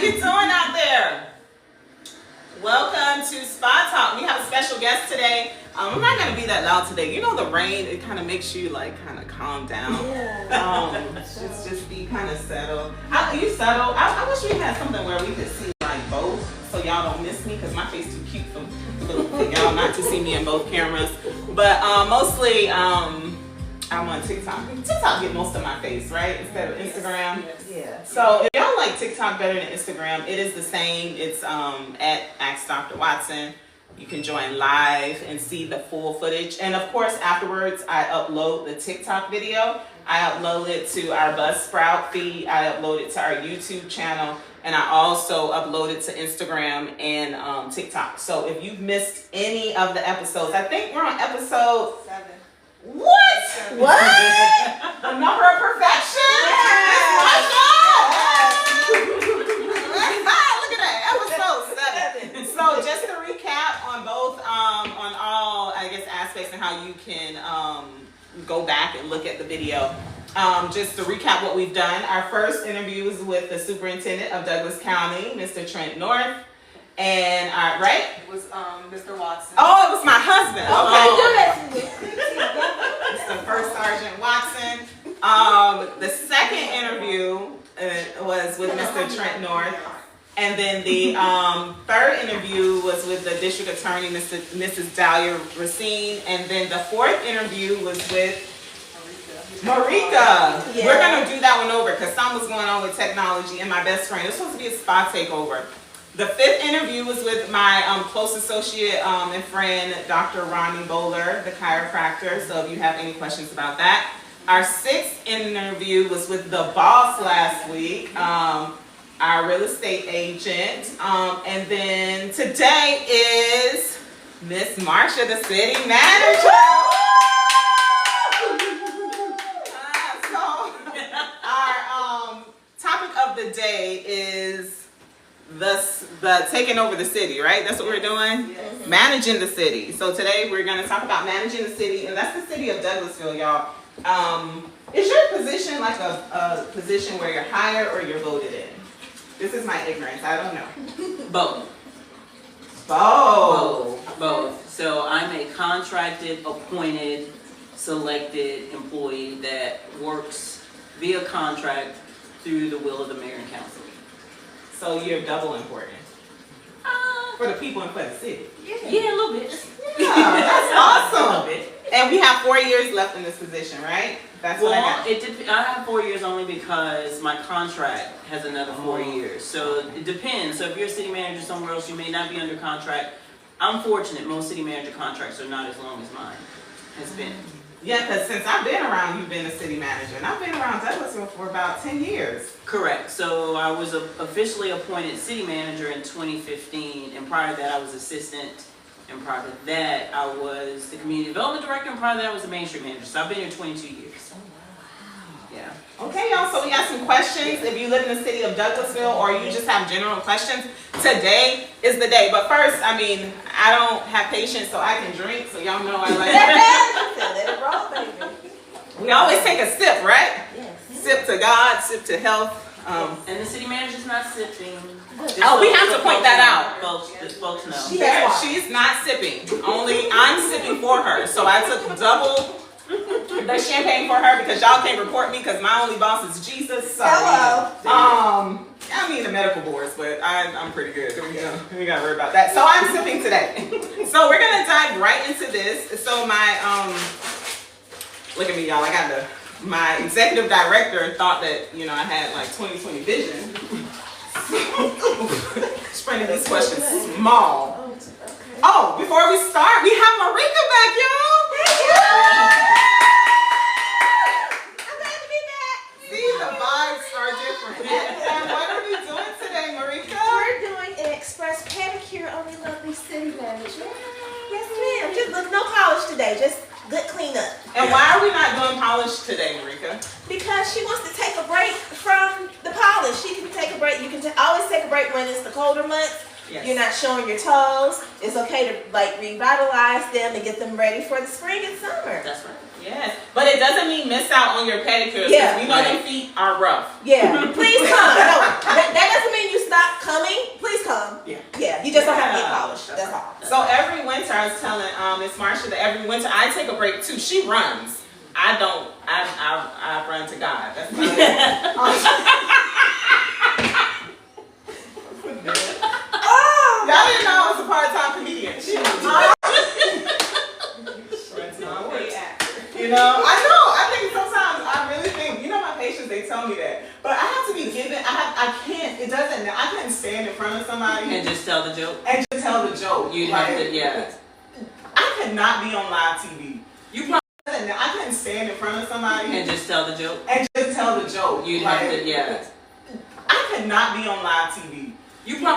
you doing out there? Welcome to Spa Talk. We have a special guest today. I'm not gonna be that loud today. You know the rain, it kind of makes you like kind of calm down. Just be kind of settled. You settled? I wish we had something where we could see like both, so y'all don't miss me, because my face too cute for y'all not to see me in both cameras. But mostly I'm on TikTok. TikTok get most of my face, right? Instead of Instagram. Yeah. So if y'all like TikTok better than Instagram, it is the same. It's at Ask Dr. Watson. You can join live and see the full footage. And of course, afterwards, I upload the TikTok video. I upload it to our Buzzsprout feed. I upload it to our YouTube channel. And I also upload it to Instagram and TikTok. So if you've missed any of the episodes, I think we're on episode 7. What? The number of perfection? Yeah. Look at that, episode 7. So just to recap on both, on all, I guess, aspects and how you can go back and look at the video. Just to recap what we've done. Our first interview was with the superintendent of Douglas County, Mr. Trent North. And right? It was Mr. Watson. Oh, it was my husband. Okay. Oh. It's the first Sergeant Watson. The second interview was with Mr. Trent North. And then the third interview was with the district attorney, Mrs. Dahlia Racine. And then the fourth interview was with Marika. Yeah. We're going to do that one over because something was going on with technology and my best friend. It was supposed to be a spa takeover. The fifth interview was with my close associate and friend, Dr. Ronnie Bowler, the chiropractor. So if you have any questions about that. Our sixth interview was with the boss last week, our real estate agent. And then today is Miss Marsha, the city manager. So our topic of the day is the taking over the city, right? That's what we're doing? Yes. Managing the city. So today we're going to talk about managing the city, and that's the city of Douglasville, y'all. Is your position like a position where you're hired or you're voted in? This is my ignorance. I don't know. Both. Both. So I'm a contracted, appointed, selected employee that works via contract through the will of the mayor and council. So you're double important for the people and for the city. Yeah, a little bit. Yeah, that's awesome. A little bit. And we have 4 years left in this position, right? That's what I got. I have 4 years only because my contract has another 4 years. So it depends. So if you're a city manager somewhere else, you may not be under contract. I'm fortunate. Most city manager contracts are not as long as mine has been. Yeah, because since I've been around, you've been a city manager. And I've been around Douglasville for about 10 years. Correct. So I was officially appointed city manager in 2015. And prior to that, I was assistant. And prior to that, I was the community development director. And prior to that, I was the Main Street manager. So I've been here 22 years. Oh, wow. Yeah. Okay, y'all, so we got some questions. If you live in the city of Douglasville or you just have general questions, today is the day. But first, I mean, I don't have patience, so I can drink. So y'all know I like Let it roll, baby. We always take a sip, right? Yes. Sip to God, sip to health. And the city manager's not sipping. Oh, we have to point that out. Folks know. She's not sipping. Only I'm sipping for her. So I took double the champagne for her because y'all can't report me because my only boss is Jesus. So, Hello. I mean the medical boards, but I'm pretty good. We gotta worry about that. So I'm sipping today. So we're gonna dive right into this. So my look at me, y'all. I got my executive director thought that I had like 20/20 vision. Spreading these questions small. Oh, before we start, we have Marika back, y'all. I'm glad to be back. See, the vibes are different. And what are we doing today, Marika? We're doing an express pedicure on the lovely city manager. Yes, ma'am. Just no polish today. Just good cleanup. And why are we not doing polish today, Marika? Because she wants to take a break from the polish. She can take a break. You can always take a break when it's the colder months. Yes. You're not showing your toes. It's okay to like revitalize them and get them ready for the spring and summer. That's right. Yes, but it doesn't mean miss out on your pedicures. Yeah, we know them feet are rough. Yeah, please come. No, that doesn't mean you stop coming. Please come. Yeah, you just don't have to get polished. That's all. So every winter, I was telling Miss Marsha that every winter I take a break too. She runs. I don't. I run to God. That's about it. Y'all didn't know I was a part-time comedian. You know, I think sometimes I really think, my patients, they tell me that. But I have to be given, I couldn't stand in front of somebody. And just tell the joke? And just tell the joke. You'd have to, yeah. I could not be on live TV. You probably. I couldn't stand in front of somebody. And just tell the joke? And just tell the joke. You'd have to, yeah. I could not be on live TV. You probably.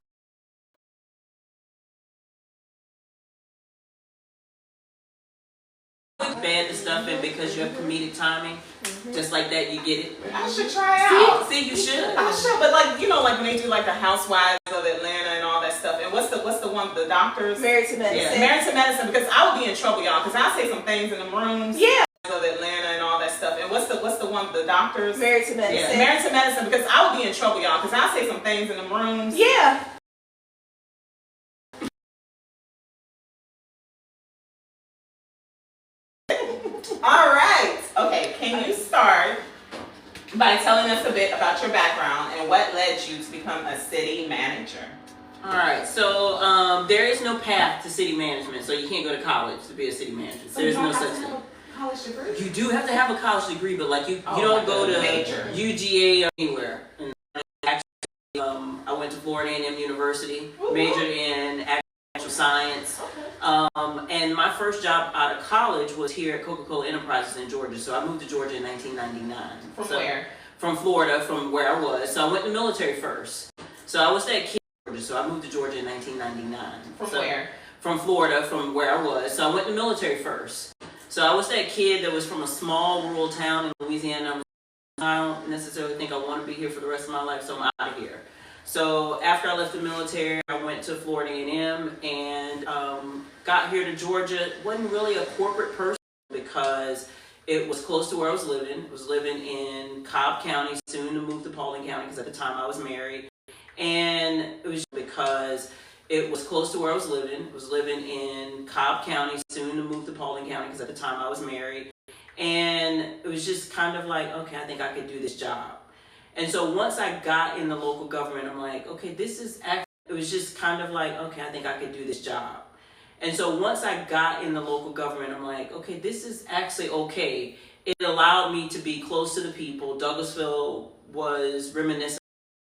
Bad the stuff in because you have comedic timing, just like that, you get it. I should try out. See, you should. I should, but like when they do like the Housewives of Atlanta and all that stuff, and what's the one, the doctors? Married to Medicine. Yeah, Married to Medicine, because I would be in trouble, y'all, because I say some things in the rooms. Yeah. Of Atlanta and all that stuff, and what's the one, the doctors? Married to Medicine. Yeah, Married to Medicine, because I would be in trouble, y'all, because I say some things in the rooms. Yeah. All right. Okay, can you start by telling us a bit about your background and what led you to become a city manager? All right, so there is no path to city management, so you can't go to college to be a city manager. So there's no such thing. College degree? You do have to have a college degree, but like you don't go to major. UGA or anywhere. And actually, I went to Florida A&M University, majored in agricultural science. And my first job out of college was here at Coca-Cola Enterprises in Georgia. So I moved to Georgia in 1999. From where? From Florida, from where I was. So I went to the military first. So I was that kid in Georgia. So I moved to Georgia in 1999. From where? From Florida, from where I was. So I went to the military first. So I was that kid that was from a small rural town in Louisiana. I don't necessarily think I want to be here for the rest of my life, so I'm out of here. So after I left the military, I went to Florida A&M and got here to Georgia. Wasn't really a corporate person because it was close to where I was living. I was living in Cobb County, soon to move to Paulding County because at the time I was married. And it was because it was close to where I was living. I was living in Cobb County, soon to move to Paulding County because at the time I was married. And it was just kind of like, okay, I think I could do this job. And so once I got in the local government, I'm like, okay, this is actually, it was just kind of like, okay, I think I could do this job. And so once I got in the local government, I'm like, okay, this is actually okay. It allowed me to be close to the people. Douglasville was reminiscent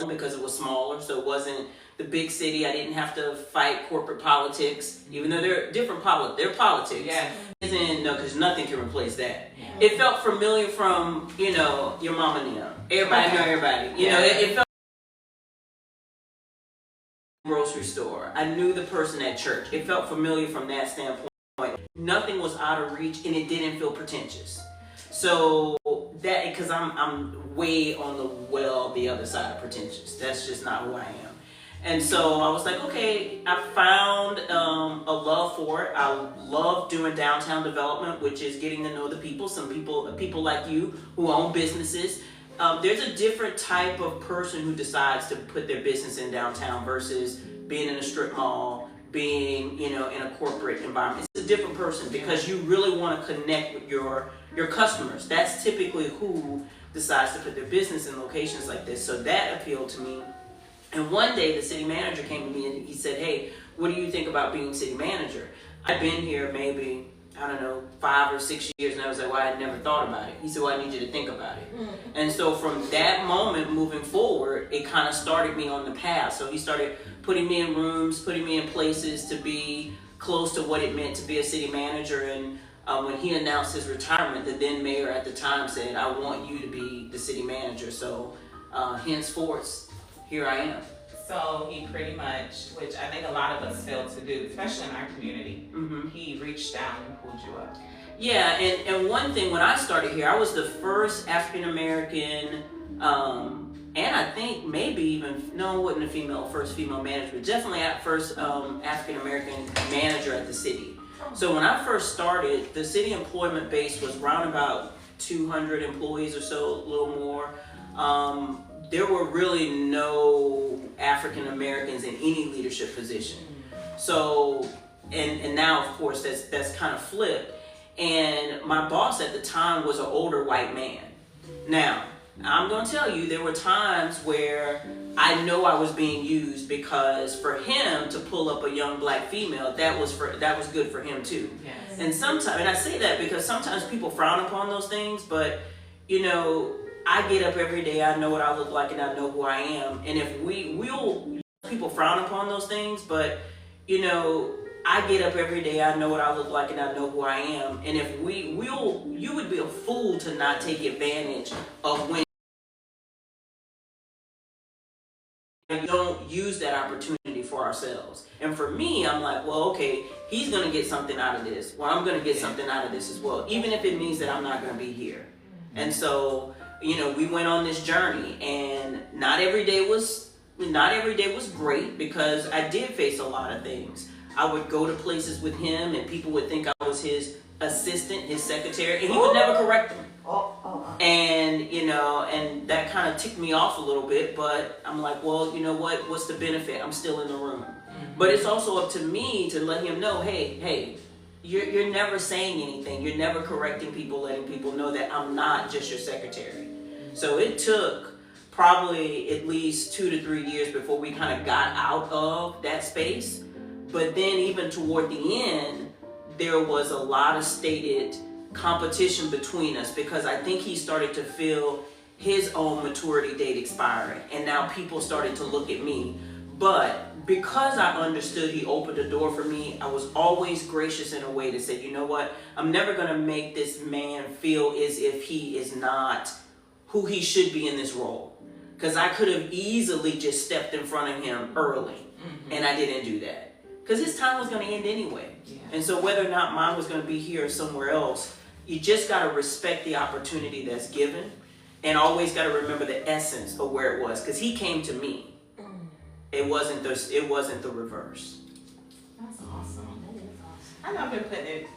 because it was smaller, so it wasn't the big city. I didn't have to fight corporate politics, even though they're different they're politics. Yes. No, because nothing can replace that. It felt familiar from, your mama and them. Everybody know everybody. It felt grocery store. I knew the person at church. It felt familiar from that standpoint. Nothing was out of reach, and it didn't feel pretentious. So that, because I'm way on the other side of pretentious. That's just not who I am. And so I was like, okay, I found a love for it. I love doing downtown development, which is getting to know the people. Some people like you who own businesses. There's a different type of person who decides to put their business in downtown versus being in a strip mall, being, in a corporate environment. It's a different person because you really want to connect with your customers. That's typically who decides to put their business in locations like this. So that appealed to me. And one day the city manager came to me and he said, hey, what do you think about being city manager? I've been here maybe, 5 or 6 years, and I was like, well, I had never thought about it. He said, well, I need you to think about it. And so from that moment moving forward, it kind of started me on the path. So he started putting me in rooms, putting me in places to be close to what it meant to be a city manager. And when he announced his retirement, the then mayor at the time said, I want you to be the city manager. So henceforth, here I am. So he pretty much, which I think a lot of us fail to do, especially in our community, he reached down and pulled you up. Yeah, and one thing, when I started here, I was the first African-American, and I think maybe even, no, it wasn't first female manager, but definitely at first African-American manager at the city. So when I first started, the city employment base was around about 200 employees or so, a little more. There were really no African Americans in any leadership position. So, and now of course that's kind of flipped. And my boss at the time was an older white man. Now, I'm gonna tell you, there were times where I know I was being used, because for him to pull up a young black female, that was good for him too. Yes. And sometimes, and I say that because sometimes people frown upon those things, but you know, I get up every day, I know what I look like, and I know who I am. And if people frown upon those things, but you know, I get up every day, I know what I look like, and I know who I am. And if you would be a fool to not take advantage of when we don't use that opportunity for ourselves. And for me, I'm like, well, okay, he's going to get something out of this. Well, I'm going to get something out of this as well, even if it means that I'm not going to be here. And so, you know, we went on this journey, and not every day was great, because I did face a lot of things. I would go to places with him, and people would think I was his assistant, his secretary, and he would never correct them. And, you know, and that kind of ticked me off a little bit, but I'm like, well, you know what? What's the benefit? I'm still in the room. But it's also up to me to let him know, hey, you're never saying anything. You're never correcting people, letting people know that I'm not just your secretary. So it took probably at least 2 to 3 years before we kind of got out of that space. But then even toward the end, there was a lot of stated competition between us, because I think he started to feel his own maturity date expiring, and now people started to look at me. But because I understood he opened the door for me, I was always gracious in a way to say, you know what, I'm never going to make this man feel as if he is not who he should be in this role, because I could have easily just stepped in front of him early, and I didn't do that, because his time was going to end anyway. And so whether or not mine was going to be here or somewhere else, you just got to respect the opportunity that's given, and always got to remember the essence of where it was, because he came to me. It wasn't the reverse. That's awesome. I know I've been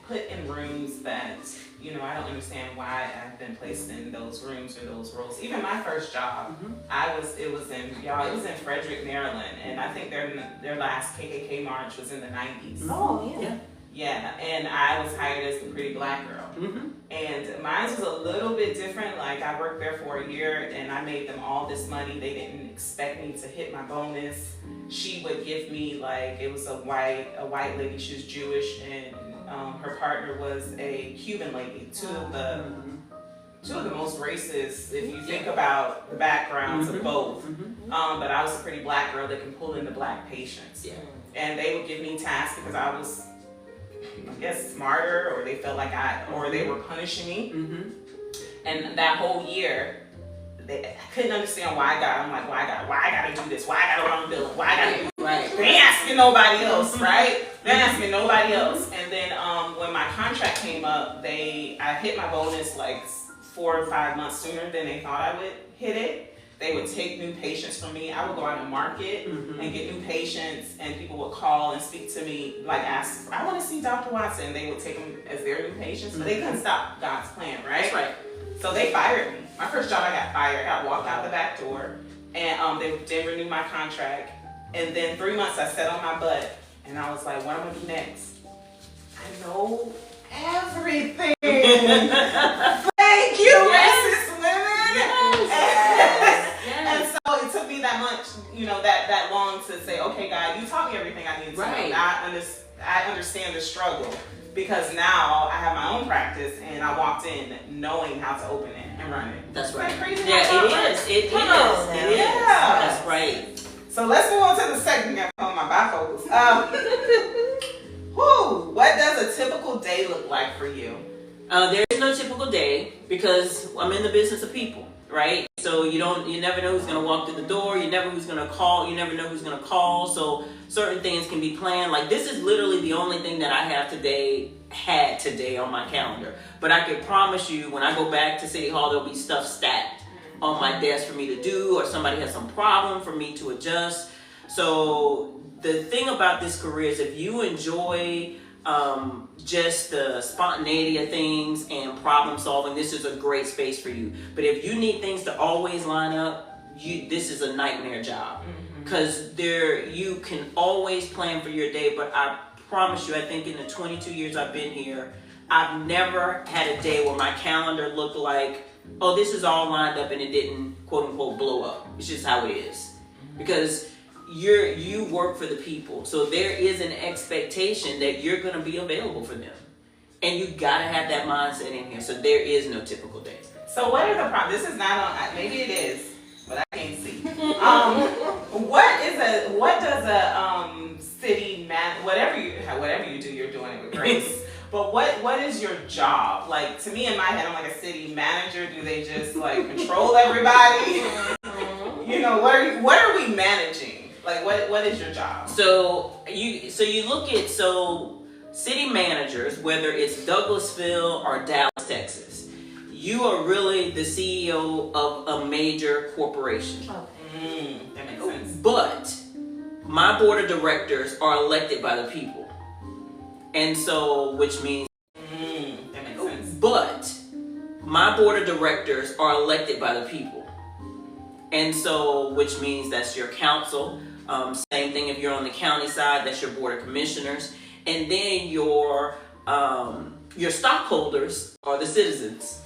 put in rooms that, you know, I don't understand why I've been placed in those rooms or those roles. Even my first job, it was in Frederick, Maryland, and I think their last KKK march was in the 90s. Oh, yeah. Yeah, and I was hired as the pretty black girl. And mine was a little bit different. Like, I worked there for a year, and I made them all this money. They didn't expect me to hit my bonus. She would give me, like, it was a white lady. She was Jewish, and her partner was a Cuban lady. Two of the most racist, if you think about the backgrounds of both. But I was a pretty black girl that can pull in the black patients. And they would give me tasks because I was, I guess, smarter, or they felt like or they were punishing me. And that whole year, I couldn't understand why I gotta do this? Why I gotta run billing? Why I gotta do this? They ain't asking nobody else, right? They ain't asking nobody else. And then when my contract came up, I hit my bonus like 4 or 5 months sooner than they thought I would hit it. They would take new patients from me. I would go out and market and get new patients, and people would call and speak to me, like ask, I want to see Dr. Watson. They would take them as their new patients, but they couldn't stop God's plan, right? That's right. So they fired me. My first job, I got fired. I walked out the back door, and they didn't renew my contract. And then 3 months, I sat on my butt, and I was like, what am I gonna do next? I know everything. Thank you, racist women. And so it took me that much, you know, that long to say, okay, God, you taught me everything I needed to know. I understand the struggle, because now I have my own practice, and I walked in knowing how to open it and run it. That's right. Crazy. Yeah, it is. It is. That's right. So let's move on to the second. Got on my bifocals. What does a typical day look like for you? There is no typical day, because I'm in the business of people, right? So you never know who's gonna walk through the door. You never know who's gonna call. You never know who's gonna call. So certain things can be planned. Like, this is literally the only thing that I had today on my calendar. But I can promise you, when I go back to City Hall, there'll be stuff stacked on my desk for me to do, or somebody has some problem for me to adjust. So the thing about this career is, if you enjoy just the spontaneity of things and problem solving, this is a great space for you. But if you need things to always line up, this is a nightmare job. Because you can always plan for your day, but I promise you, I think in the 22 years I've been here, I've never had a day where my calendar looked like, oh, this is all lined up and it didn't, quote unquote, blow up. It's just how it is. Because you work for the people. So there is an expectation that you're going to be available for them. And you got to have that mindset in here. So there is no typical day. So what are the problems? This is not on, maybe it is, but I can't see. What does a city man, whatever you do, you're doing it with grace. But what is your job? Like, to me in my head, I'm like a city manager. Do they just like control everybody? You know, what are we managing? Like, what is your job? So you look at city managers, whether it's Douglasville or Dallas, Texas, you are really the CEO of a major corporation. That makes sense. But my board of directors are elected by the people. And so, which means, that makes sense. But my board of directors are elected by the people. And so, which means that's your council. Same thing if you're on the county side, that's your board of commissioners. And then your stockholders are the citizens.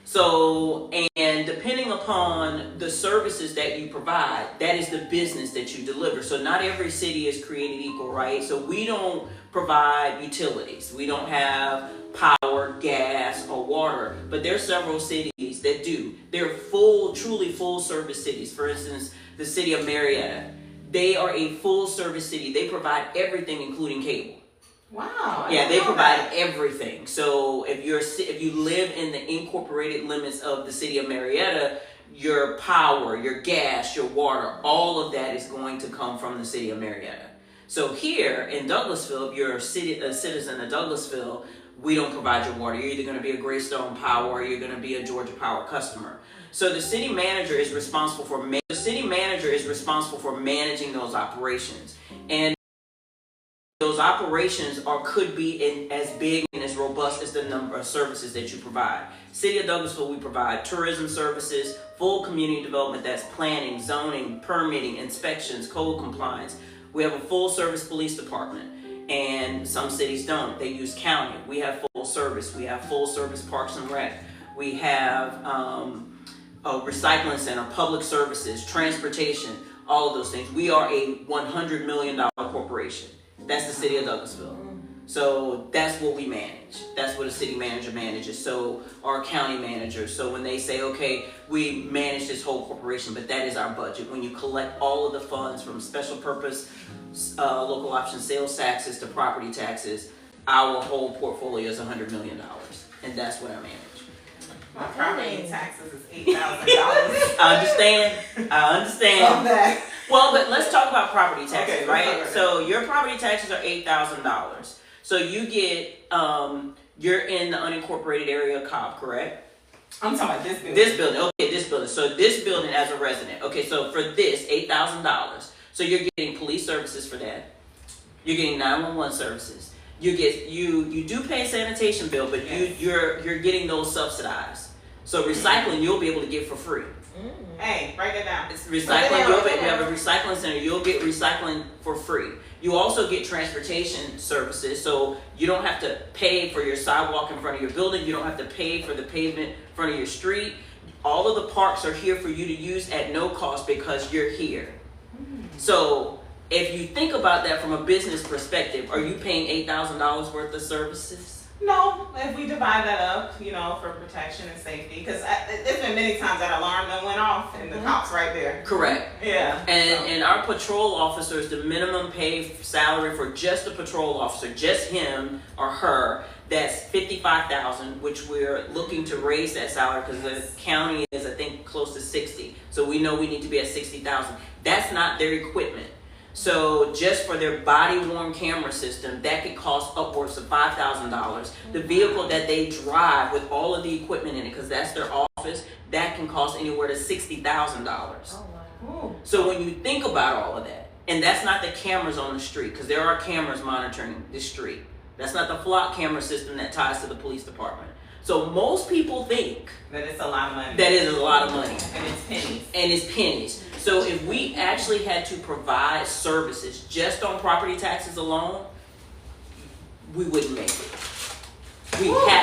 So, and depending upon the services that you provide, that is the business that you deliver. So not every city is created equal, right? So we don't provide utilities. We don't have power, gas, or water, but there are several cities that do. They're truly full service cities. For instance, the city of Marietta, they are a full service city. They provide everything, including cable. Wow. Yeah, they provide everything. So if you live in the incorporated limits of the city of Marietta, your power, your gas, your water, all of that is going to come from the city of Marietta. So here in Douglasville, if you're a citizen of Douglasville, we don't provide your water. You're either going to be a Greystone Power or you're going to be a Georgia Power customer. So the city manager is responsible for managing those operations. And those operations could be as big and as robust as the number of services that you provide. City of Douglasville, we provide tourism services, full community development, that's planning, zoning, permitting, inspections, code compliance. We have a full service police department, and some cities don't. They use county. We have full service. We have full service parks and rec. We have a recycling center, public services, transportation, all of those things. We are a $100 million corporation. That's the city of Douglasville. So that's what we manage. That's what a city manager manages. So our county manager. So when they say, okay, we manage this whole corporation, but that is our budget. When you collect all of the funds from special purpose, local option sales taxes to property taxes, our whole portfolio is $100 million. And that's what I manage. My property taxes is $8,000. I understand. That. Well, but let's talk about property taxes, okay, right? So your property taxes are $8,000. So you get, you're in the unincorporated area of Cobb, correct? I'm talking about this building. This building, okay, this building. So this building as a resident. Okay, so for this, $8,000. So you're getting police services for that. You're getting 911 services. You do pay a sanitation bill, but yes, you're getting those subsidized. So recycling, you'll be able to get for free. Hey, write that down. It's recycling. We have a recycling center. You'll get recycling for free. You also get transportation services, so you don't have to pay for your sidewalk in front of your building. You don't have to pay for the pavement in front of your street. All of the parks are here for you to use at no cost because you're here. So if you think about that from a business perspective, are you paying $8,000 worth of services? No, if we divide that up, for protection and safety, because there's been many times that alarm that went off and the cops right there. Correct. Yeah. And our patrol officers, the minimum pay salary for just a patrol officer, just him or her, that's $55,000, which we're looking to raise that salary because the county is, I think, close to 60. So we know we need to be at 60,000. That's not their equipment. So just for their body-worn camera system, that could cost upwards of $5,000. The vehicle that they drive with all of the equipment in it, because that's their office, that can cost anywhere to $60,000. Oh, wow. So when you think about all of that, And that's not the cameras on the street, because there are cameras monitoring the street. That's not the flock camera system that ties to the police department. So most people think that it's a lot of money. That is a lot of money. And it's pennies. And it's pennies. So if we actually had to provide services just on property taxes alone, we wouldn't make it.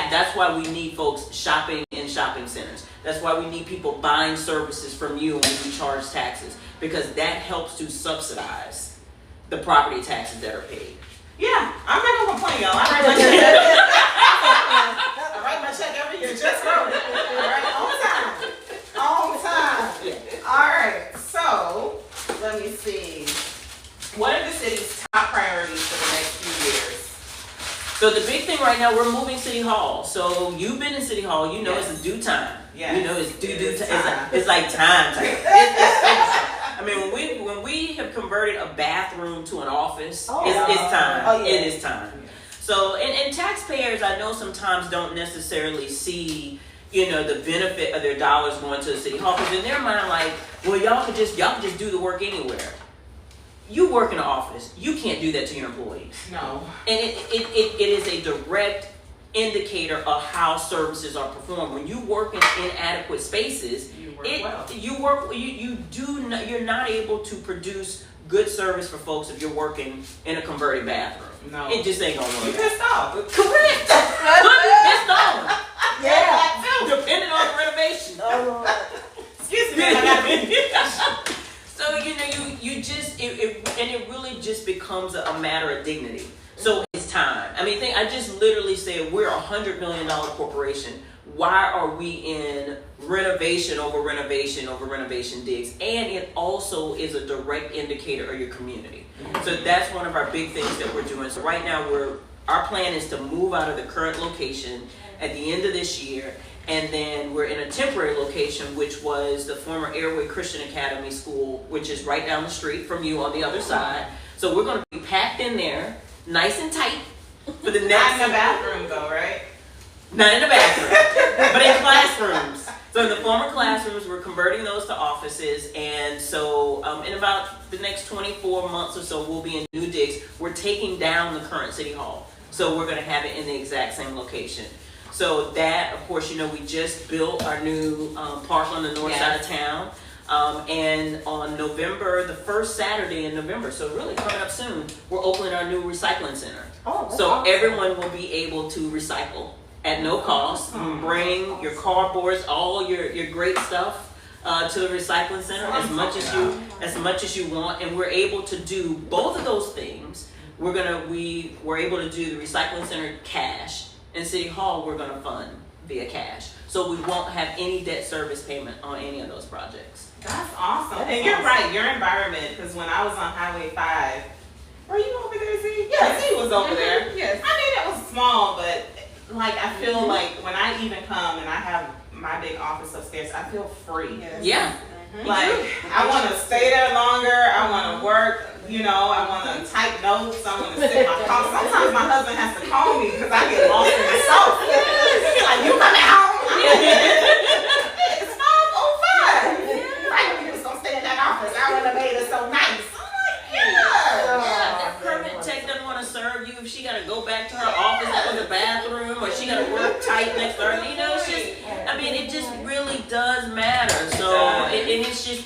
That's why we need folks shopping in shopping centers. That's why we need people buying services from you when we charge taxes, because that helps to subsidize the property taxes that are paid. Yeah, I'm not gonna complain, y'all. I write my check every year. Just wrote it. All right, on time. All right, so let me see. What are the city's top priorities for the next few years? So the big thing right now, we're moving City Hall. So you've been in City Hall, you know it's a due time. Yes. You know it's due time. Time. It's like time. I mean, when we have converted a bathroom to an office, it's time. Oh, yeah. It is time. So, and taxpayers, I know sometimes don't necessarily see, the benefit of their dollars going to the City Hall, because in their mind, like, well, y'all could just do the work anywhere. You work in an office. You can't do that to your employees. No. And it is a direct indicator of how services are performed. When you work in inadequate spaces, you're not able to produce good service for folks if you're working in a converted bathroom. No. It just ain't gonna work. You pissed off. Correct. Could be pissed off. Yeah. Depending on the renovation. Excuse me, I gotta be. So you just it really just becomes a matter of dignity. So it's time. I mean, I just literally said we're $100 million corporation. Why are we in renovation over renovation over renovation digs? And it also is a direct indicator of your community. So that's one of our big things that we're doing. So right now our plan is to move out of the current location at the end of this year. And then we're in a temporary location, which was the former Airway Christian Academy School, which is right down the street from you on the other side. So we're going to be packed in there, nice and tight for the next. Not in the bathroom, though, right? Not in the bathroom, but in classrooms. So in the former classrooms, we're converting those to offices. And so in about the next 24 months or so, we'll be in new digs. We're taking down the current City Hall. So we're going to have it in the exact same location. So that, of course, we just built our new park on the north side of town. And on the first Saturday in November, so really coming up soon, we're opening our new recycling center. So awesome. Everyone will be able to recycle at no cost. Bring your cardboards, all your great stuff to the recycling center as much as you want. And we're able to do both of those things. We're able to do the recycling center cash. In City Hall, we're going to fund via cash. So we won't have any debt service payment on any of those projects. That's awesome. And you're right, your environment, because when I was on Highway 5, were you over there, Z? Yeah, Z was over there. Yes. I mean, it was small, but I feel like when I even come and I have my big office upstairs, I feel free. Yes. Yeah. I want to stay there longer. I want to work. I want to type notes. I want to sit my car. Sometimes my husband has to call me because I get lost in the soap. He's like, "You coming home?" It's 5:05. Right, you just gonna stay in that office. I would have made it so nice. I'm like, yeah. That permit tech doesn't want to serve you if she got to go back to her office that was a bathroom, or she got to work tight next to her. It just really does matter. So, and it's just,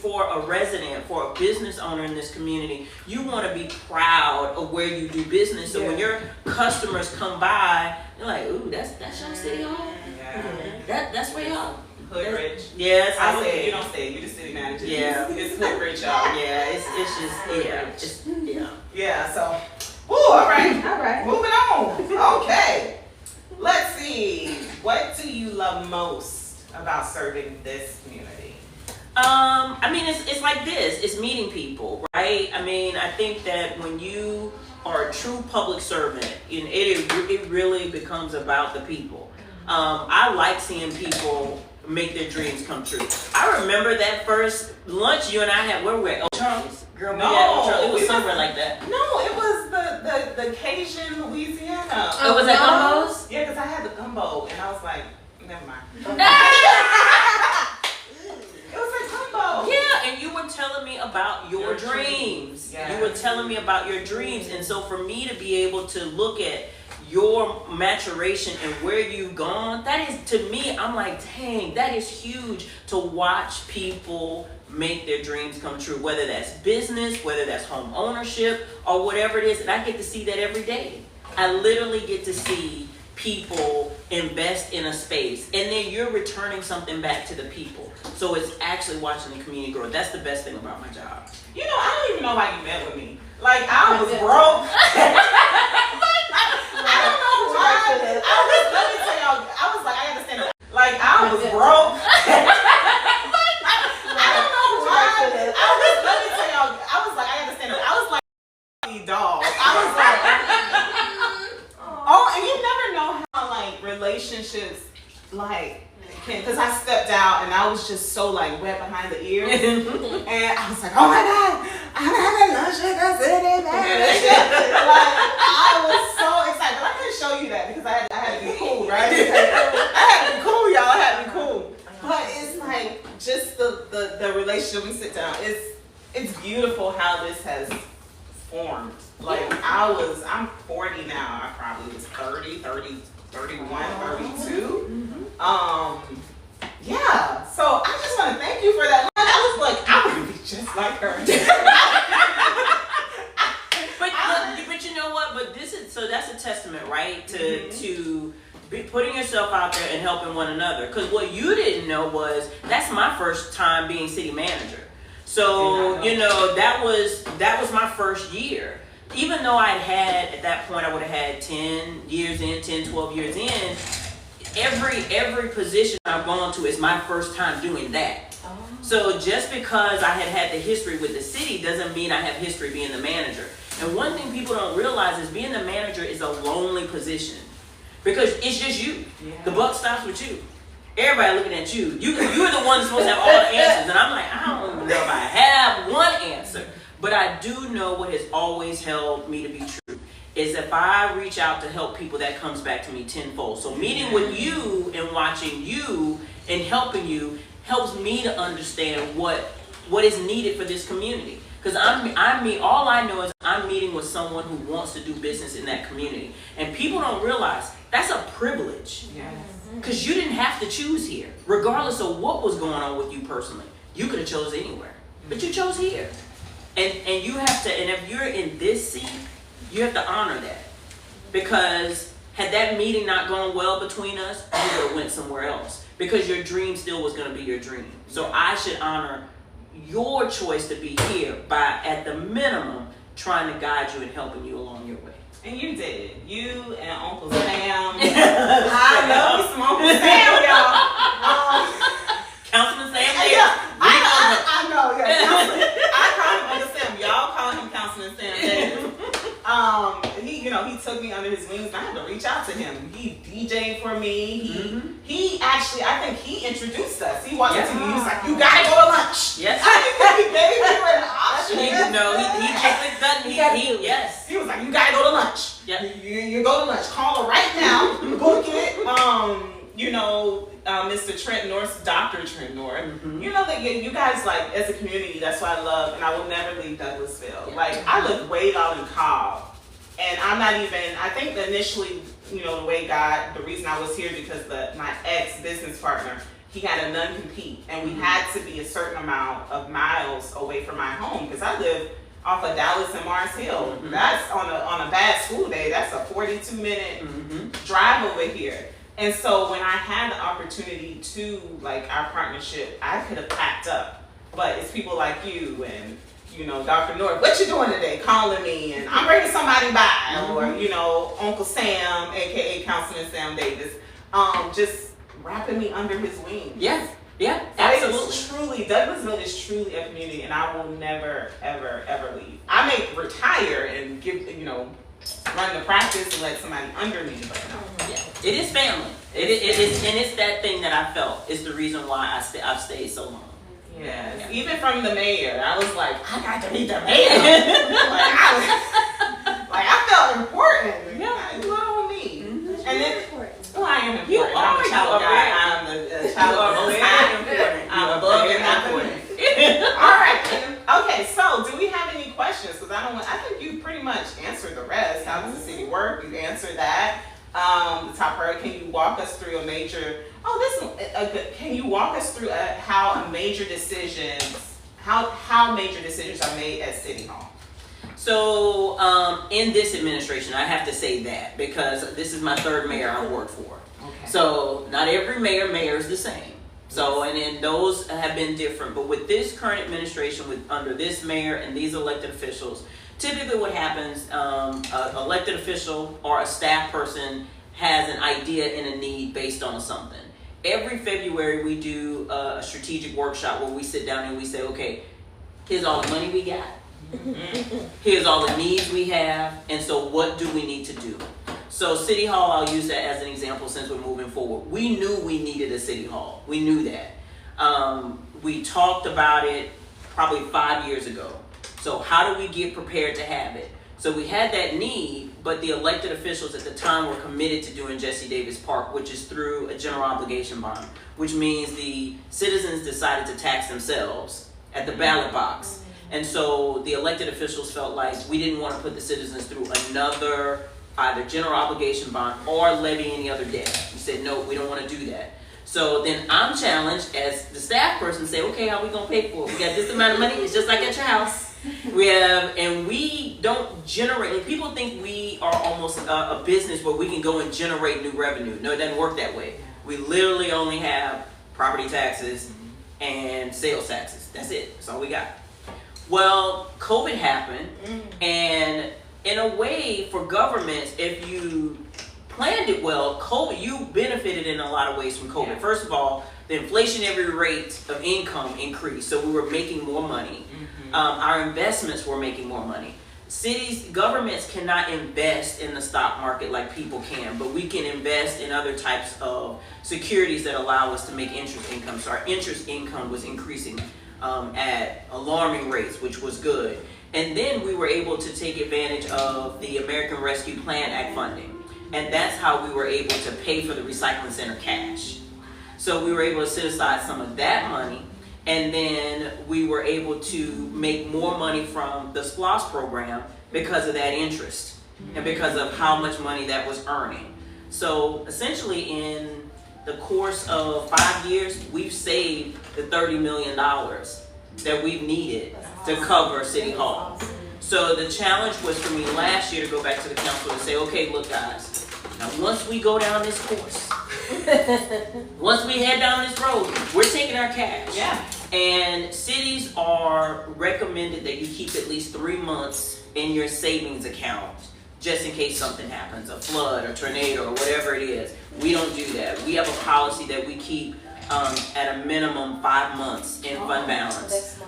for a resident, for a business owner in this community, you want to be proud of where you do business. So when your customers come by, they're like, "Ooh, that's your City Hall. Yeah. That's where y'all." Hood rich. Yes, I say it. You don't say it. You're the city manager. Yeah, it's hood rich, y'all. Yeah, it's just Yeah. So, all right. Moving on. Okay. Let's see. What do you love most about serving this community? It's like this. It's meeting people, right? I think that when you are a true public servant, it really becomes about the people. I like seeing people make their dreams come true. I remember that first lunch you and I had. Where were we at? Charlie's. Girl, it was somewhere like that. No, it was the Cajun Louisiana. Oh, was that gumbos? Yeah, because I had the gumbo, and I was like, never mind. It was a gumbo. Yeah, and you were telling me about your dreams. Yes. You were telling me about your dreams. And so for me to be able to look at your maturation and where you've gone, that is, to me, I'm like, dang, that is huge to watch people make their dreams come true, whether that's business, whether that's home ownership, or whatever it is. And I get to see that every day. I literally get to see people invest in a space, and then you're returning something back to the people. So it's actually watching the community grow. That's the best thing about my job. You know, I don't even know why you met with me. Like, I was broke. I don't know why. Let me tell y'all, I was like, I understand that. Like, I was broke. I don't know why. Let me tell y'all, I was like, I understand that. I was like, dog. I was like, oh, and you never know how, like, relationships, like, because I stepped out and I was just so like wet behind the ears, and I was like, oh my God, I'm having lunch with the city manager. Like, I was so excited, but I couldn't show you that because I had to be cool, right? I had to be cool, y'all. I had to be cool. But it's like just the relationship. We sit down. It's beautiful how this has formed. Like I'm 40 now. I probably was 30, 31, 32. Yeah, so I just want to thank you for that. I was like, I want to be just like her. but you know what? But that's a testament, right? To be putting yourself out there and helping one another. Because what you didn't know was that's my first time being city manager. So you know that was my first year. Even though I had at that point I would have had 10 years in, 10, 12 years in. Every position I've gone to is my first time doing that. Oh. So just because I had the history with the city doesn't mean I have history being the manager. And one thing people don't realize is being the manager is a lonely position because it's just you. Yeah. The buck stops with you. Everybody looking at you. You're the one that's supposed to have all the answers. And I'm like, I don't even know if I have one answer. But I do know what has always held me to be true. Is if I reach out to help people, that comes back to me tenfold. So meeting with you and watching you and helping you helps me to understand what is needed for this community. Because all I know is I'm meeting with someone who wants to do business in that community. And people don't realize that's a privilege. Yes. Because you didn't have to choose here. Regardless of what was going on with you personally. You could have chose anywhere. But you chose here. And you have to, and if you're in this seat, you have to honor that, because had that meeting not gone well between us, you would have went somewhere else, because your dream still was going to be your dream. So I should honor your choice to be here by, at the minimum, trying to guide you and helping you along your way. And you did. You and Uncle Sam. I love me some Uncle Sam, y'all. Councilman Sam. Yeah, I know. Yeah, I call him Uncle Sam. Y'all call him Councilman Sam Davis. He took me under his wings, and I had to reach out to him. He DJ'd for me. He actually, I think he introduced us. He walked up to me. He was like, "You gotta go to lunch." Yes. He gave me an option. He checked the button. Yes. He was like, "You gotta go to lunch. Yeah. You go to lunch. Call her right now. Book it." Mr. Trent North, Dr. Trent North. You know that you guys, like, as a community, that's what I love, and I will never leave Douglasville. Like, I live way out in Cobb, and I'm not even, I think that initially, the reason I was here because my ex-business partner, he had a non-compete, and we had to be a certain amount of miles away from my home, because I live off of Dallas and Mars Hill. That's on a bad school day, that's a 42-minute drive over here. And so when I had the opportunity to, like, our partnership, I could have packed up. But it's people like you and, Dr. North, what you doing today? Calling me, and I'm bringing somebody by. Or, Uncle Sam, a.k.a. Councilman Sam Davis, just wrapping me under his wings. Yeah, absolutely. Douglasville is truly a community, and I will never, ever, ever leave. I may retire and give, run the practice and let somebody under me, but no. Yeah, it is family. It is, and it's that thing that I felt is the reason why I've stayed so long. Yes. Yeah. Even from the mayor, I was like, I got to meet the mayor. I felt important. Yeah, you know me. And then, I am important. You are. I'm a child of God. I'm a child of Most High. I'm above and not important. All right. Okay. So, do we have any the top priority. Can you walk us through a major? Can you walk us through how major decisions are made at City Hall? So in this administration, I have to say that because this is my third mayor I worked for. Okay. So not every mayor is the same. So, and then those have been different. But with this current administration, under this mayor and these elected officials, typically what happens, an elected official or a staff person has an idea and a need based on something. Every February we do a strategic workshop where we sit down and we say, okay, here's all the money we got. Here's all the needs we have. And so what do we need to do? So City Hall, I'll use that as an example since we're moving forward. We knew we needed a City Hall. We knew that. We talked about it probably 5 years ago. So how do we get prepared to have it? So we had that need, but the elected officials at the time were committed to doing Jesse Davis Park, which is through a general obligation bond, which means the citizens decided to tax themselves at the ballot box. And so the elected officials felt like we didn't want to put the citizens through another either general obligation bond or levy any other debt. We said, no, we don't want to do that. So then I'm challenged as the staff person to say, okay, how are we going to pay for it? We got this amount of money. It's just like at your house. We don't generate, people think we are almost a business where we can go and generate new revenue. No, it doesn't work that way. We literally only have property taxes and sales taxes. That's it. That's all we got. Well, COVID happened, and in a way, for governments, if you planned it well, COVID, you benefited in a lot of ways from COVID. Yeah. First of all, the inflationary rate of income increased, so we were making more money. Our investments were making more money. Governments cannot invest in the stock market like people can, but we can invest in other types of securities that allow us to make interest income. So our interest income was increasing at alarming rates, which was good. And then we were able to take advantage of the American Rescue Plan Act funding. And that's how we were able to pay for the recycling center cash. So we were able to set aside some of that money, and then we were able to make more money from the SPLOS program because of that interest and because of how much money that was earning. So essentially in the course of 5 years, we've saved the $30 million that we've needed to cover City Hall. So the challenge was for me last year to go back to the council and say, okay, look guys, now once we go down this course, once we head down this road, we're taking our cash. Yeah. And cities are recommended that you keep at least 3 months in your savings account just in case something happens, a flood or tornado or whatever it is. We don't do that. We have a policy that we keep at a minimum 5 months in fund balance.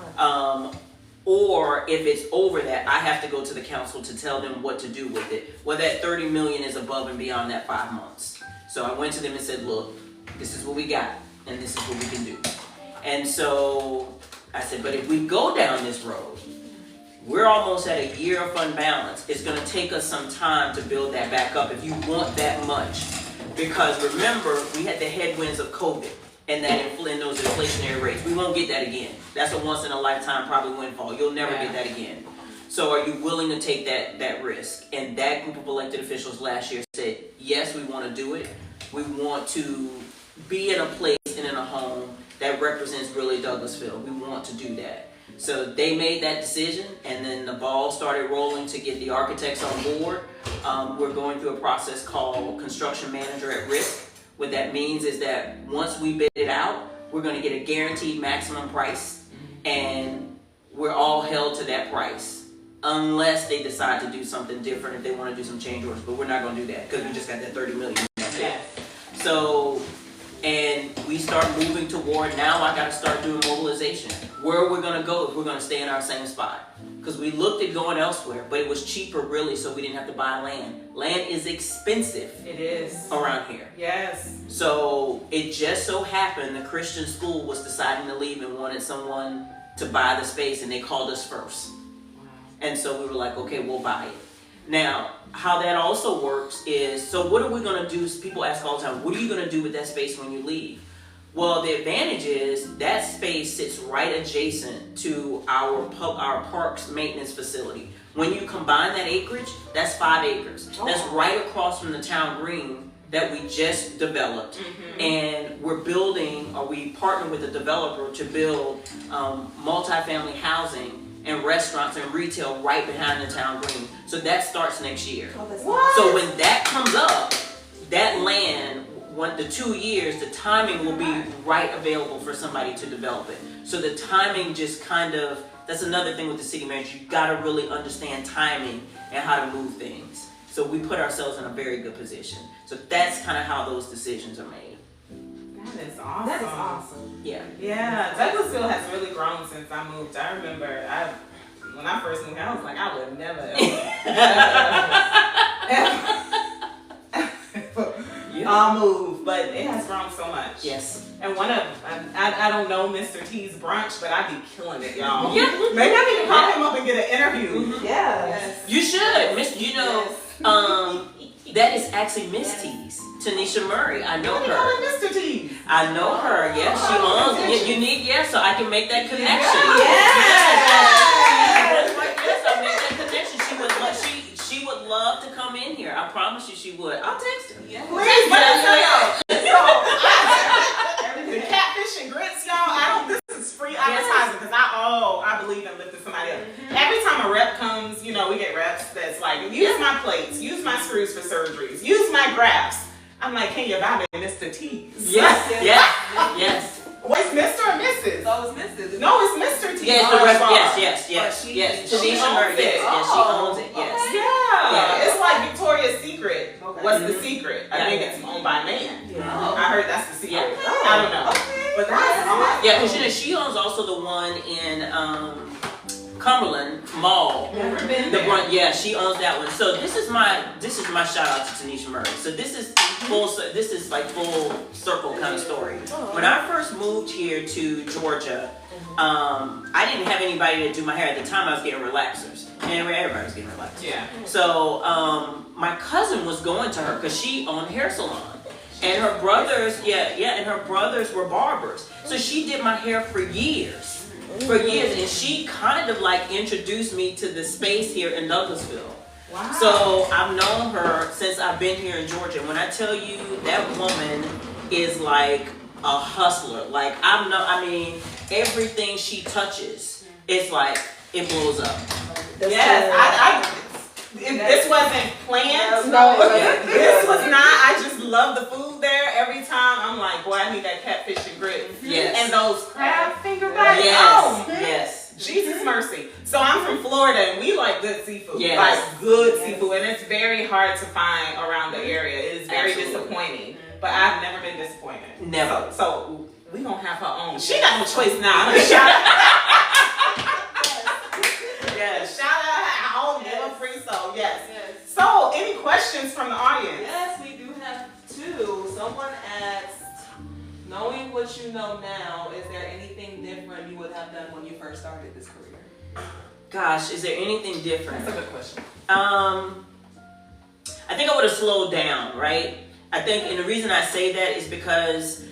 Or if it's over that, I have to go to the council to tell them what to do with it. Well, that $30 million is above and beyond that 5 months. So I went to them and said, look, this is what we got and this is what we can do. And so I said, but if we go down this road, we're almost at a year of fund balance. It's going to take us some time to build that back up if you want that much. Because remember, we had the headwinds of COVID and those inflationary rates. We won't get that again. That's a once in a lifetime probably windfall. You'll never get that again. So are you willing to take that risk? And that group of elected officials last year said, yes, we want to do it. We want to be in a place and in a home that represents really Douglasville. We want to do that. So they made that decision, and then the ball started rolling to get the architects on board. We're going through a process called construction manager at risk. What that means is that once we bid it out, we're going to get a guaranteed maximum price, and we're all held to that price unless they decide to do something different, if they want to do some change orders. But we're not going to do that because we just got that $30 million. Yes. So, and we start moving toward, now I got to start doing mobilization. Where are we going to go if we're going to stay in our same spot? Because we looked at going elsewhere, but it was cheaper really, so we didn't have to buy land. Land is expensive. It is. Around here. Yes. So it just so happened the Christian school was deciding to leave and wanted someone to buy the space, and they called us first. Wow. And so we were like, okay, we'll buy it. Now, how that also works is, so what are we going to do? People ask all the time, what are you going to do with that space when you leave? Well, the advantage is that space sits right adjacent to our parks maintenance facility. When you combine that acreage, that's 5 acres. Oh. That's right across from the town green that we just developed, and we're building, or we partner with a developer to build multifamily housing and restaurants and retail right behind the town green. So that starts next year. So when that comes up, that land, the 2 years, the timing will be right available for somebody to develop it. So the timing just kind of, that's another thing with the city manager. You got to really understand timing and how to move things. So we put ourselves in a very good position. So that's kind of how those decisions are made. That is awesome. That is awesome. Yeah. Yeah, Douglasville has really grown since I moved. I remember when I first moved, I was like, I would never move, but it has grown so much. Yes. And I don't know Mr. T's brunch, but I be killing it, y'all. Yeah. Maybe I need to call him up and get an interview. Yes. You should, that is actually Miss T's, Tanisha Murray. I know her. Mr. T. I know her. Yeah, she owns. So I can make that connection. Yes, I make that connection. She would love to come in here. I promise you, she would. I'll text her. Yeah. Please, but I'll tell y'all. The catfish and grits, y'all. This is free advertising because I believe in lifting somebody up. Every time a rep comes, we get reps that's like, use my plates, use my screws for surgeries, use my grafts. I'm like, can you buy me Mr. T's? Yes. What's Mr. or Mrs.? Oh, it's Mrs. No, it's Mr. T. Yes. She Tanisha Murray. Yes, she owns it. Yes. Yeah. It's like Victoria's Secret. Okay. What's the secret? I think it's owned by a man. Yeah. I heard that's the secret. Yeah. I don't know. Okay. But that's awesome. Yeah, because she owns also the one in Cumberland Mall. Never been The there. one, she owns that one. So this is my shout out to Tanisha Murray. So this is full circle kind of story. When I first moved here to Georgia, I didn't have anybody to do my hair at the time. I was getting relaxers, and everybody was getting relaxers. Yeah. So my cousin was going to her because she owned a hair salon, and her brothers, and her brothers were barbers. So she did my hair for years. And she kind of like introduced me to the space here in Douglasville. Wow. So I've known her since I've been here in Georgia. When I tell you that woman is like a hustler, like everything she touches, it's like it blows up. Yes, this wasn't planned. No, This was not. I just love the food there. Every time I'm like, boy, I need that catfish and grits. Yes. And those crab finger bites. Yes. Oh, Yes. Jesus mercy. So I'm from Florida and we like good seafood. Yes. Like good seafood. And it's very hard to find around the area. It is very disappointing. But I've never been disappointed. Never. So we gonna have her own. She got no choice now. Shout out. Yes. Shout out her own little free soul. Yes. So any questions from the audience? Yes, we do have two. Someone asked, knowing what you know now, is there anything different you would have done when you first started this career? Gosh, is there anything different? That's a good question. I think I would have slowed down, right? I think, and the reason I say that is because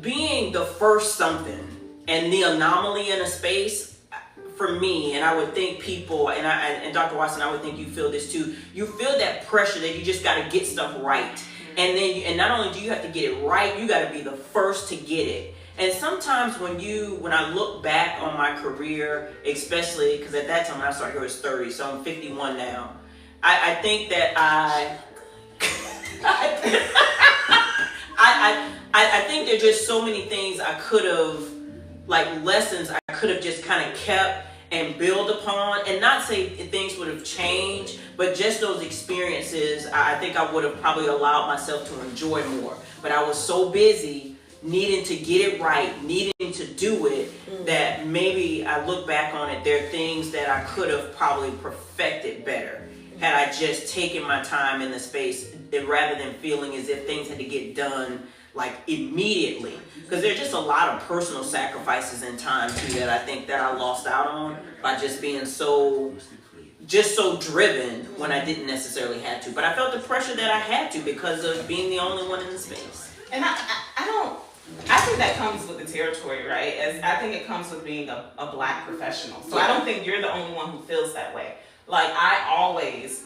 being the first something and the anomaly in a space, for me, and I would think people, and Dr. Watson, I would think you feel this too. You feel that pressure that you just got to get stuff right, and not only do you have to get it right, you got to be the first to get it. And sometimes when I look back on my career, especially because at that time when I started here I was 30, so I'm 51 now. I think that I think there's just so many things I could have, like lessons I could have just kind of kept and build upon, and not say things would have changed, but just those experiences, I think I would have probably allowed myself to enjoy more. But I was so busy needing to get it right, needing to do it, that maybe I look back on it, there are things that I could have probably perfected better had I just taken my time in the space, rather than feeling as if things had to get done like immediately, because there's just a lot of personal sacrifices and time too that I think that I lost out on by just being so driven when I didn't necessarily have to. But I felt the pressure that I had to because of being the only one in the space. And I think that comes with the territory, right? I think it comes with being a black professional. So I don't think you're the only one who feels that way. Like I always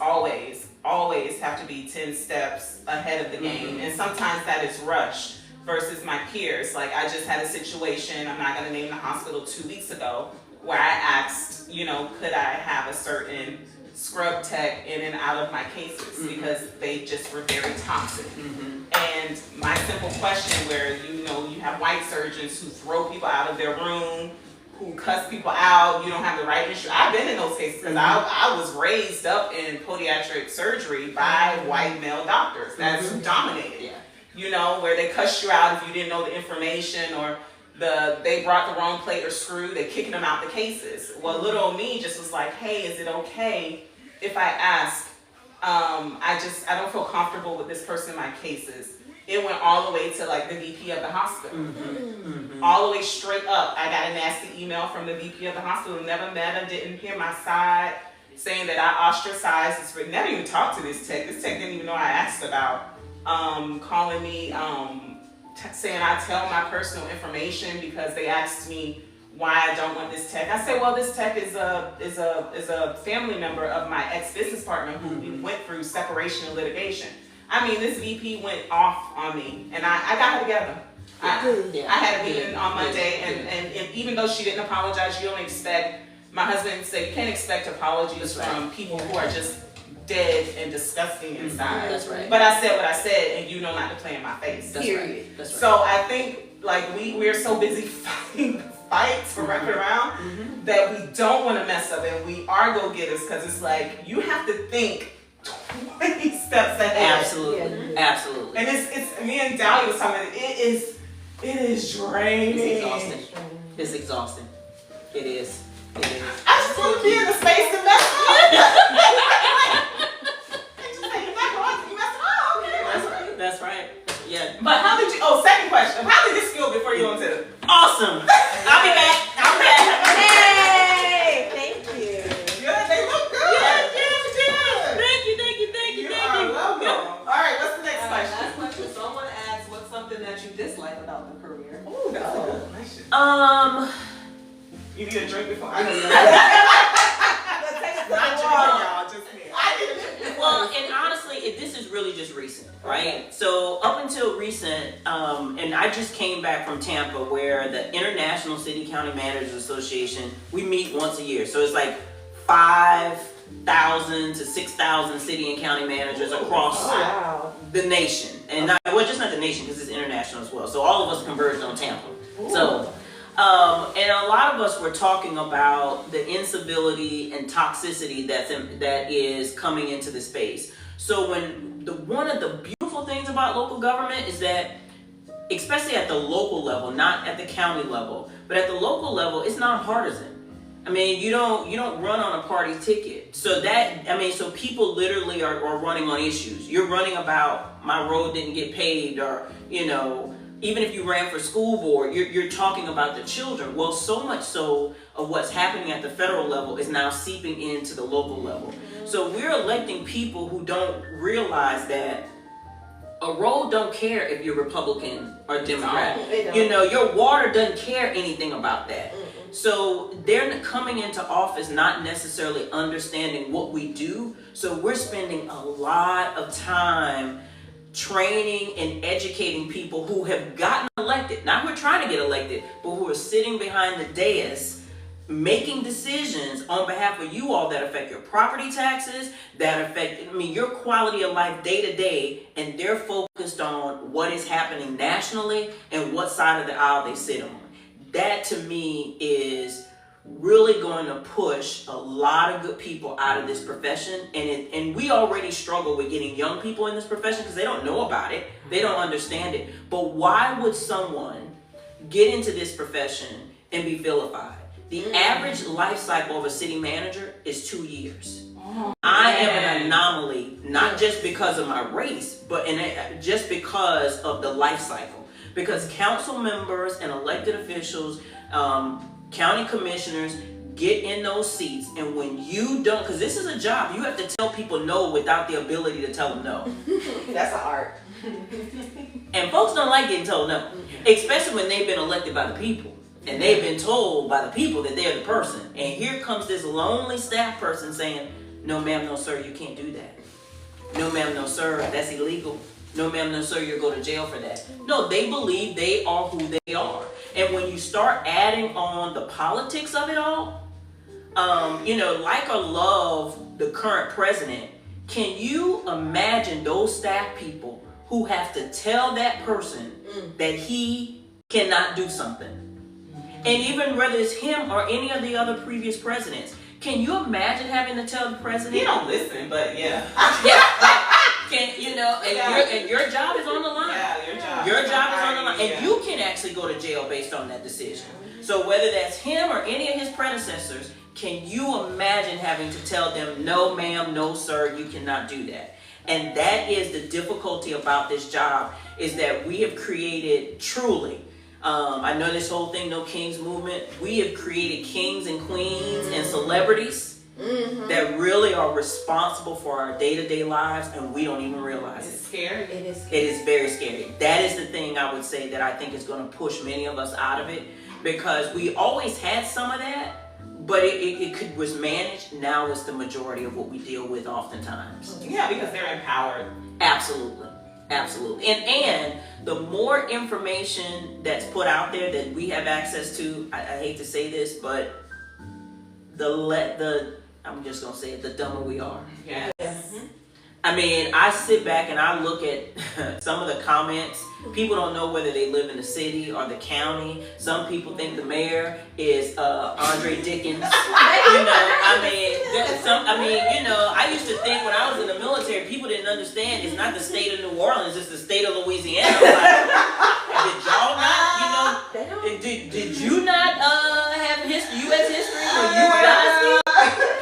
have to be 10 steps ahead of the game. And sometimes that is rushed versus my peers. Like I just had a situation, I'm not gonna name the hospital, 2 weeks ago, where I asked, could I have a certain scrub tech in and out of my cases because they just were very toxic. And my simple question where, you have white surgeons who throw people out of their room, who cuss people out, you don't have the right issue. I've been in those cases because I was raised up in podiatric surgery by white male doctors. That's who dominated. Where they cuss you out if you didn't know the information, or they brought the wrong plate or screw, they kicking them out the cases. Well, little old me just was like, hey, is it okay if I ask? I don't feel comfortable with this person in my cases. It went all the way to like the VP of the hospital. All the way straight up. I got a nasty email from the VP of the hospital, never met her, didn't hear my side, saying that I ostracized this, but never even talked to this tech. This tech didn't even know I asked about. Calling me, saying I tell my personal information because they asked me why I don't want this tech. I said, well, this tech is a family member of my ex-business partner who we went through separation and litigation. I mean, this VP went off on me, and I got her together. I had a meeting on Monday, and even though she didn't apologize, you don't expect, my husband said, you can't expect apologies from people who are just dead and disgusting inside. That's right. But I said what I said, and you know not to play in my face. That's period. Right. That's right. So I think like we're so busy fighting fights for wrapping around that we don't want to mess up, and we are go-getters because it's like you have to think 20 steps ahead. Absolutely. Absolutely. And it's me and Dahlia was talking about it is draining. It's exhausting. It's exhausting. It is. I just want to be in the space to mess up. That's right. Yeah. But how did you, second question. How did this feel before you went to the... Awesome. I'll be back. Hey, thank you. Good, they look good. Yeah. Good. Thank you. You are welcome. All right, what's the next question? Last question. Someone asks, what's something that you dislike about the career? Oh, that's a good question. You need a drink before I Not drinking, y'all, just me. Well, and honestly, this is really just recent, right? So up until recent, and I just came back from Tampa where the International City County Managers Association, we meet once a year. So it's like 5,000 to 6,000 city and county managers across the nation. And just not the nation, because it's international as well. So all of us converged on Tampa. So, and a lot of us were talking about the incivility and toxicity that is coming into the space. So one of the beautiful things about local government is that, especially at the local level, not at the county level, but at the local level, it's nonpartisan. I mean, you don't run on a party ticket. So so people literally are running on issues. You're running about my road didn't get paved, or even if you ran for school board, you're talking about the children. Well, so much so of what's happening at the federal level is now seeping into the local level. So we're electing people who don't realize that a road don't care if you're Republican or Democrat. Your water doesn't care anything about that. So they're coming into office not necessarily understanding what we do. So we're spending a lot of time training and educating people who have gotten elected, not who are trying to get elected, but who are sitting behind the dais making decisions on behalf of you all that affect your property taxes, that affect your quality of life day to day, and they're focused on what is happening nationally and what side of the aisle they sit on. That to me is really going to push a lot of good people out of this profession, and we already struggle with getting young people in this profession because they don't know about it, they don't understand it. But why would someone get into this profession and be vilified? The average life cycle of a city manager is 2 years. I am an anomaly, not just because of my race, but just because of the life cycle. Because council members and elected officials, county commissioners get in those seats, and when you don't, because this is a job, you have to tell people no without the ability to tell them no. That's an art. And folks don't like getting told no, especially when they've been elected by the people. And they've been told by the people that they're the person. And here comes this lonely staff person saying, No ma'am, no sir, you can't do that. No ma'am, no sir, that's illegal. No ma'am, no sir, you'll go to jail for that. No, they believe they are who they are. And when you start adding on the politics of it all, like or love the current president, can you imagine those staff people who have to tell that person that he cannot do something? And even whether it's him or any of the other previous presidents, can you imagine having to tell the president? He don't listen, but yeah. And your job is on the line. Yeah, Your job is on the line. And you can actually go to jail based on that decision. So whether that's him or any of his predecessors, can you imagine having to tell them, no ma'am, no sir, you cannot do that? And that is the difficulty about this job, is that we have created truly, I know this whole thing, No Kings movement, we have created kings and queens and celebrities that really are responsible for our day-to-day lives, and we don't even realize It's scary. It is. It is very scary. That is the thing I would say that I think is going to push many of us out of it, because we always had some of that, but it was managed. Now it's the majority of what we deal with oftentimes. Yeah, because they're empowered. Absolutely. Absolutely. And the more information that's put out there that we have access to, I hate to say this, but I'm just going to say it, the dumber we are. Yes. I mean, I sit back and I look at some of the comments. People don't know whether they live in the city or the county. Some people think the mayor is Andre Dickens. I used to think when I was in the military, people didn't understand it's not the state of New Orleans, it's the state of Louisiana. Like, did y'all not, did you not have U.S. history when you were dynasty?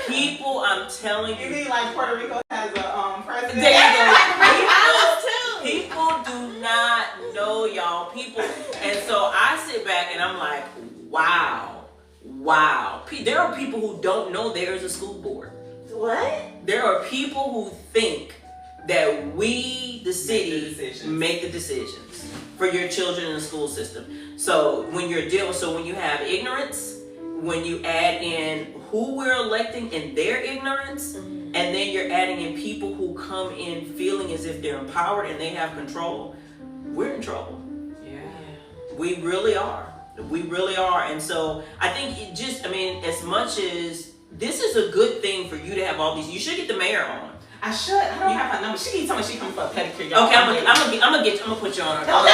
People, I'm telling you. You mean like Puerto Rico has a president? There you go. People do not know, y'all. And so I sit back and I'm like, wow. There are people who don't know there is a school board. What? There are people who think that we, the city, make the decisions for your children in the school system. So when you have ignorance, when you add in who we're electing and their ignorance, and then you're adding in people who come in feeling as if they're empowered and they have control, we're in trouble. Yeah. We really are. And so I think as much as this is a good thing for you to have all these, you should get the mayor on. I should. I don't have her number. She keeps telling me she coming for a pedicure. Y'all. Okay, I'm gonna put you on her. No,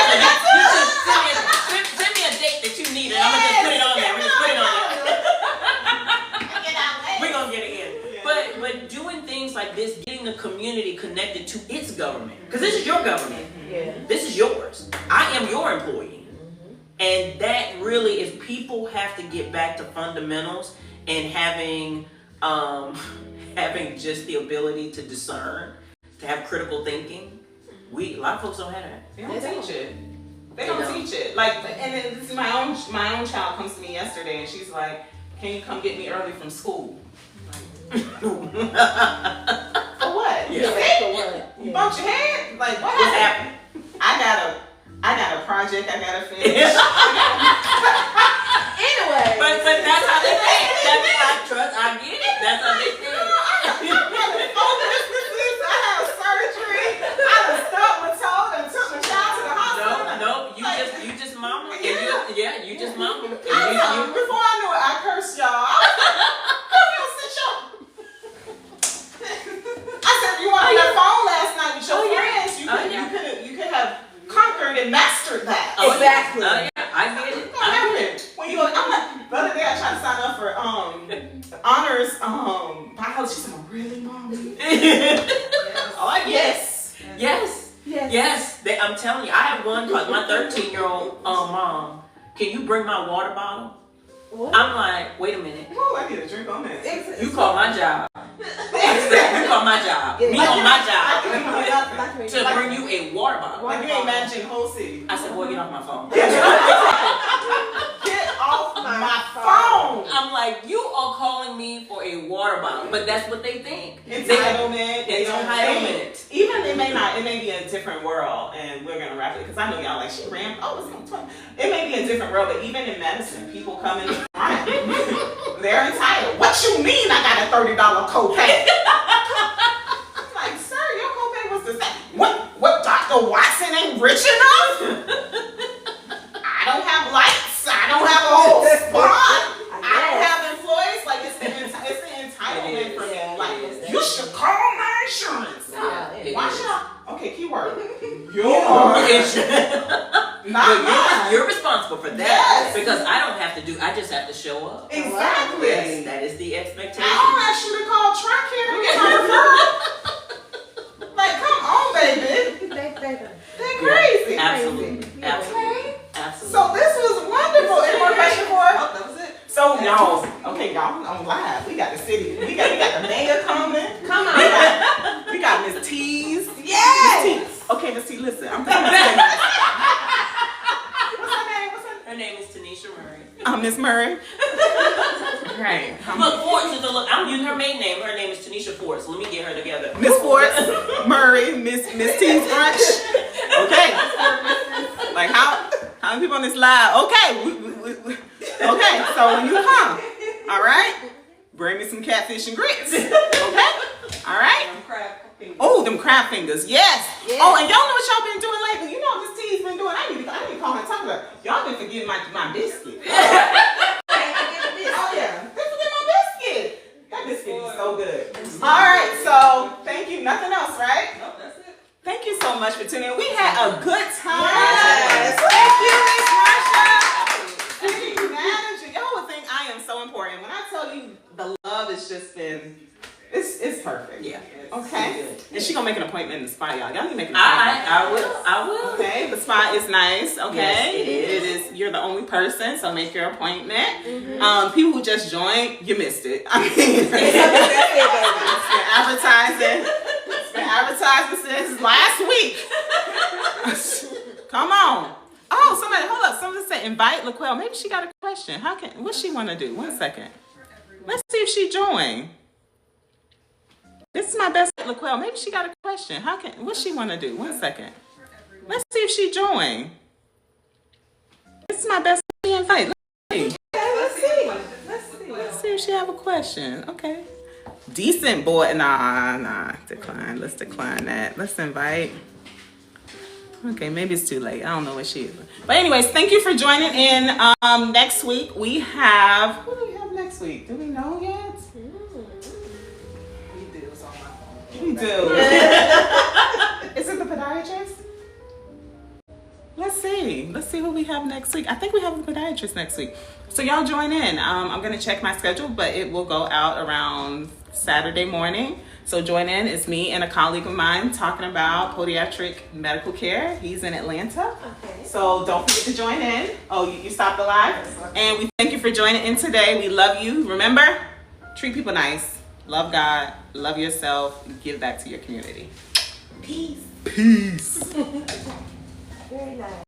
Send me a date that you need, and I'm gonna just put it on there. We're just put it on there. We're gonna get it in. Yeah. But doing things like this, getting the community connected to its government, because this is your government. Yeah. This is yours. I am your employee, and that really is. People have to get back to fundamentals and having just the ability to discern, to have critical thinking. A lot of folks don't have that. They don't teach it. They don't teach it. Like, and then this is my own child comes to me yesterday and she's like, "Can you come get me early from school?" For what? Yeah. For what? You bumped your head? Like, what What's happened? happening? I got a project I gotta finish. Anyway. But that's how they think. I get it. That's how they think. I had surgery. I done stubbed my toe and took my child to the hospital. No, you just mama. You just mama. Before I knew it, I cursed y'all. I said, you were on your phone last night with your friends. You could have conquered and mastered that. Exactly. I get it. I'm like, the other day I tried to sign up for honors biology. She said, "Really, mommy?" Yes. I'm telling you, I have one called my 13-year-old mom. Can you bring my water bottle? What? I'm like, wait a minute. Ooh, I need a drink on that. You call my job. You call my job. Me on my job to bring you a water bottle. Like you ain't managing the whole city. I said, boy, get off my phone. Get off my phone. I'm like, you are calling me for a water bottle, but that's what they think. Entitlement. Entitlement. Even it may be a different world, and we're gonna wrap it because I know y'all like she ran. Oh, it's on 20. It may be a different world, but even in medicine, people come in. They're entitled. What you mean? I got a $30 copay? to do. I just have to show up. Exactly. Yes, that is the expectation. I don't ask you to call TRICARE to get my referral. Like, come on, baby. They're crazy. Absolutely. Yeah. Absolutely. Absolutely. So this was wonderful. Any more question for us? Oh, that was it. So no, okay, y'all, I'm live. We got the city. We got the mayor coming. Come on. We got Miss T's. Yes. Miss T. Okay, Miss T, listen. I'm thinking What's her name? Her name is Tanisha Murray. Miss Murray. Right. Look, Forts is I'm using her maiden name. Her name is Tanisha Forts. Let me get her together. Miss Forts, Murray, Miss T's brunch. Okay. Like how many people on this live? Okay. Okay. So when you come, all right, bring me some catfish and grits. Okay. All right. Oh, them crab fingers. Yes. Yes. Oh, and y'all know what y'all been doing lately? You know what this T's been doing? I need to call her and talk about it. Y'all been forgetting my biscuit. Oh yeah. They forget my biscuit. That biscuit is so good. All right. So thank you. Nothing else, right? Nope, that's it. Thank you so much for tuning in. We had a good time. Yes. Thank you, Miss Marsha. City manager. Y'all would think I am so important. When I tell you the love has just been, it's perfect. Yeah. Okay. And she gonna make an appointment in the spa, y'all. Y'all need to make an appointment. I will. Okay. The spa is nice. Okay. Yes, it is. You're the only person, so make your appointment. People who just joined, you missed it. I mean, it's been advertising. It's been advertising since last week. Come on. Oh, somebody, hold up. Somebody said invite LaQuelle. Maybe she got a question. What's she want to do? 1 second. Let's see if she joined. This is my best LaQuelle. Maybe she got a question. What's she want to do? 1 second. Let's see if she joined. This is my best invite. Let's see. Let's see if she have a question. Okay. Decent boy. Nah. Decline. Let's decline that. Let's invite. Okay, maybe it's too late. I don't know what she is. But anyways, thank you for joining in. Next week we have, who do we have next week? Do we know yet? We do. It's on my phone. We do. Is it the podiatrist? Let's see who we have next week. I think we have a podiatrist next week. So y'all join in. I'm gonna check my schedule, but it will go out around Saturday morning. So join in. It's me and a colleague of mine talking about podiatric medical care. He's in Atlanta. Okay. So don't forget to join in. Oh, you stopped the live? And we thank you for joining in today. We love you. Remember, treat people nice. Love God. Love yourself. Give back to your community. Peace. Peace. Very nice.